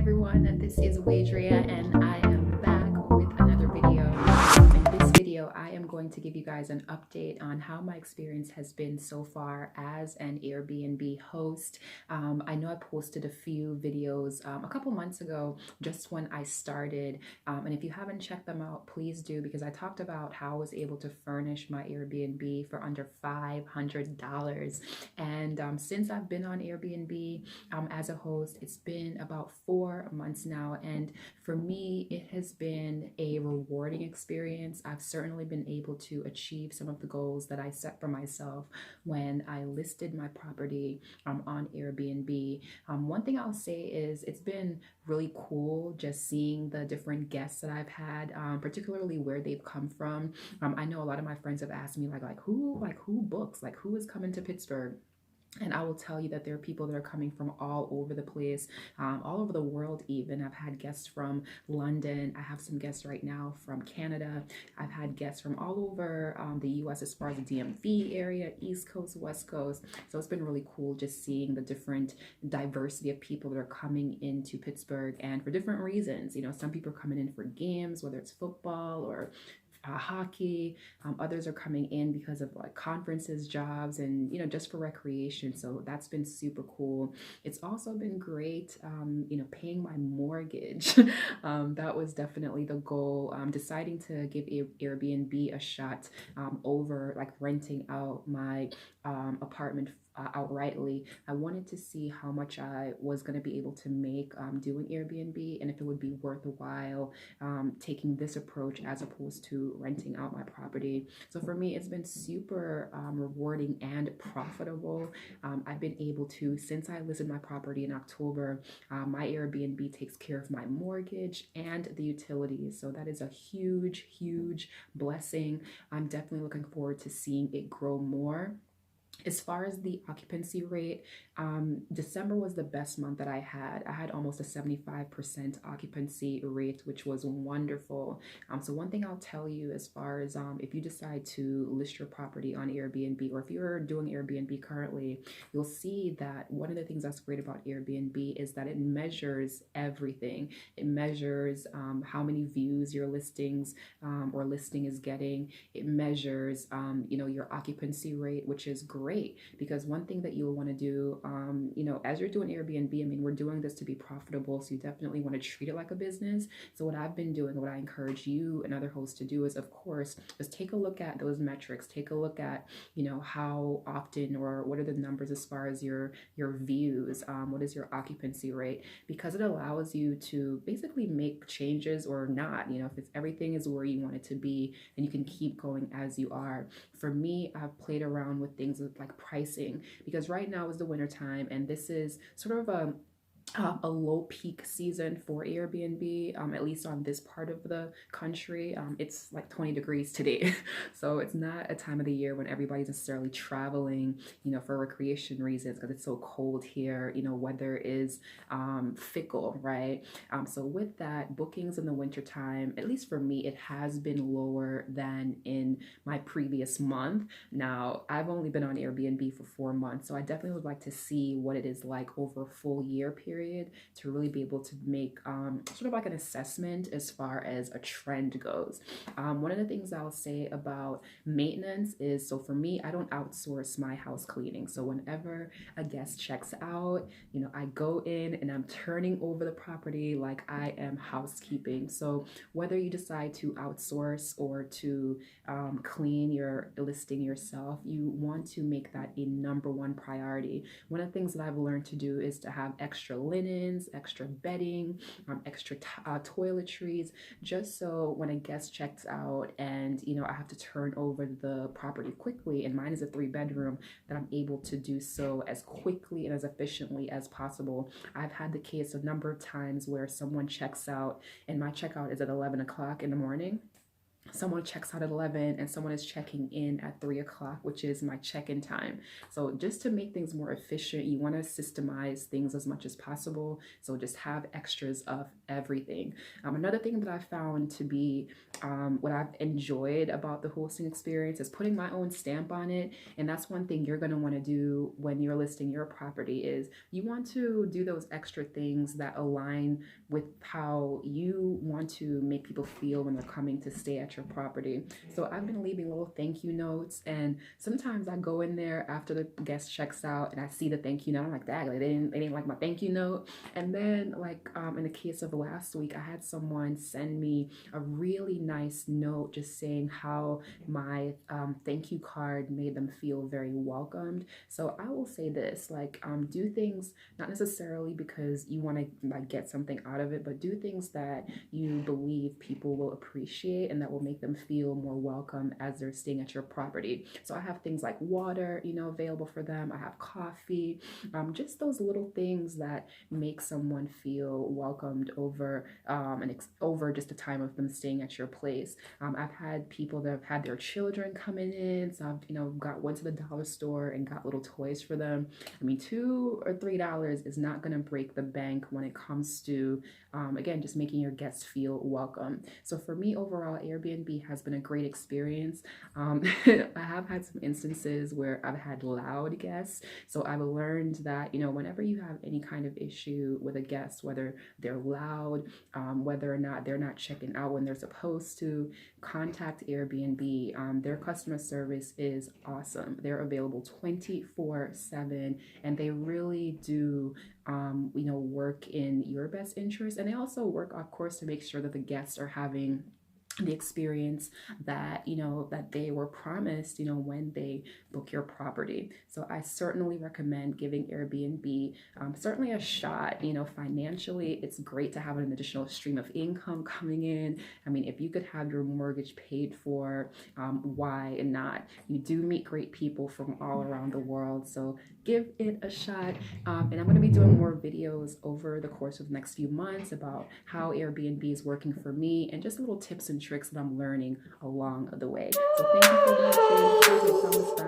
everyone, this is Wadria and I am back with another video. In this video, I am going to give you guys an update on how my experience has been so far as an Airbnb host. I know I posted a few videos a couple months ago, just when I started. And if you haven't checked them out, please do, because I talked about how I was able to furnish my Airbnb for under $500. And since I've been on Airbnb as a host, it's been about 4 months now. And for me, it has been a rewarding experience. I've certainly been able to achieve some of the goals that I set for myself when I listed my property on Airbnb. One thing I'll say is it's been really cool just seeing the different guests that I've had, particularly where they've come from. I know a lot of my friends have asked me like who books, like who is coming to Pittsburgh. And I will tell you that there are people that are coming from all over the place, all over the world even. I've had guests from London. I have some guests right now from Canada. I've had guests from all over the US as far as the DMV area, East Coast, West Coast. So it's been really cool just seeing the different diversity of people that are coming into Pittsburgh, and for different reasons. You know, some people are coming in for games, whether it's football or hockey. Others are coming in because of like conferences, jobs, and just for recreation. So that's been super cool. It's also been great, paying my mortgage. That was definitely the goal. Deciding to give Airbnb a shot over like renting out my apartment outrightly. I wanted to see how much I was going to be able to make doing Airbnb, and if it would be worthwhile taking this approach as opposed to renting out my property. So for me, it's been super rewarding and profitable. I've been able to, since I listed my property in October, my Airbnb takes care of my mortgage and the utilities. So that is a huge, huge blessing. I'm definitely looking forward to seeing it grow more. As far as the occupancy rate, December was the best month that I had. I had almost a 75% occupancy rate, which was wonderful. So one thing I'll tell you, as far as if you decide to list your property on Airbnb, or if you're doing Airbnb currently, you'll see that one of the things that's great about Airbnb is that it measures everything. It measures how many views your listings or listing is getting. It measures, your occupancy rate, which is great, because one thing that you'll want to do, as you're doing Airbnb, I mean, we're doing this to be profitable, so you definitely want to treat it like a business. So what I've been doing, what I encourage you and other hosts to do is, of course, just take a look at those metrics. Take a look at, how often, or what are the numbers as far as your views, what is your occupancy rate, because it allows you to basically make changes or not. If it's everything is where you want it to be, then you can keep going as you are. For me, I've played around with things like pricing, because right now is the winter time, and this is sort of a low peak season for Airbnb, at least on this part of the country. It's like 20 degrees today. So it's not a time of the year when everybody's necessarily traveling, for recreation reasons, because it's so cold here. Weather is fickle, right? So with that, bookings in the winter time, at least for me, it has been lower than in my previous month. Now, I've only been on Airbnb for 4 months, so I definitely would like to see what it is like over a full year period to really be able to make sort of like an assessment as far as a trend goes. One of the things I'll say about maintenance is, so for me, I don't outsource my house cleaning. So whenever a guest checks out, I go in and I'm turning over the property like I am housekeeping. So whether you decide to outsource or to clean your listing yourself, you want to make that a number one priority. One of the things that I've learned to do is to have extra linens, extra bedding, extra toiletries, just so when a guest checks out and I have to turn over the property quickly, and mine is a 3-bedroom, that I'm able to do so as quickly and as efficiently as possible. I've had the case a number of times where someone checks out and my checkout is at 11 o'clock in the morning. someone checks out at 11 and someone is checking in at 3 o'clock, which is my check-in time. So just to make things more efficient, you want to systemize things as much as possible. So just have extras of everything. Another thing that I found to be what I've enjoyed about the hosting experience is putting my own stamp on it. And that's one thing you're going to want to do when you're listing your property is you want to do those extra things that align with how you want to make people feel when they're coming to stay at your property. So I've been leaving little thank you notes, and sometimes I go in there after the guest checks out and I see the thank you note. I'm like, dang, they didn't like my thank you note. And then like in the case of last week, I had someone send me a really nice note just saying how my thank you card made them feel very welcomed. So I will say this, like do things not necessarily because you want to like get something out of it, but do things that you believe people will appreciate and that will make them feel more welcome as they're staying at your property. So I have things like water, you know, available for them. I have coffee, just those little things that make someone feel welcomed over over just the time of them staying at your place. I've had people that have had their children coming in, so I've went to the dollar store and got little toys for them. I mean, $2 or $3 is not going to break the bank when it comes to again, just making your guests feel welcome. So for me overall, Airbnb has been a great experience. I have had some instances where I've had loud guests. So I've learned that, whenever you have any kind of issue with a guest, whether they're loud, whether or not they're not checking out when they're supposed to, contact Airbnb. Their customer service is awesome. They're available 24/7, and they really do work in your best interest. And they also work, of course, to make sure that the guests are having the experience that that they were promised when they book your property. So I certainly recommend giving Airbnb certainly a shot. Financially, it's great to have an additional stream of income coming in. I mean, if you could have your mortgage paid for, why not? You do meet great people from all around the world, so give it a shot. And I'm going to be doing more videos over the course of the next few months about how Airbnb is working for me and just little tips and tricks that I'm learning along the way. So thank you for watching.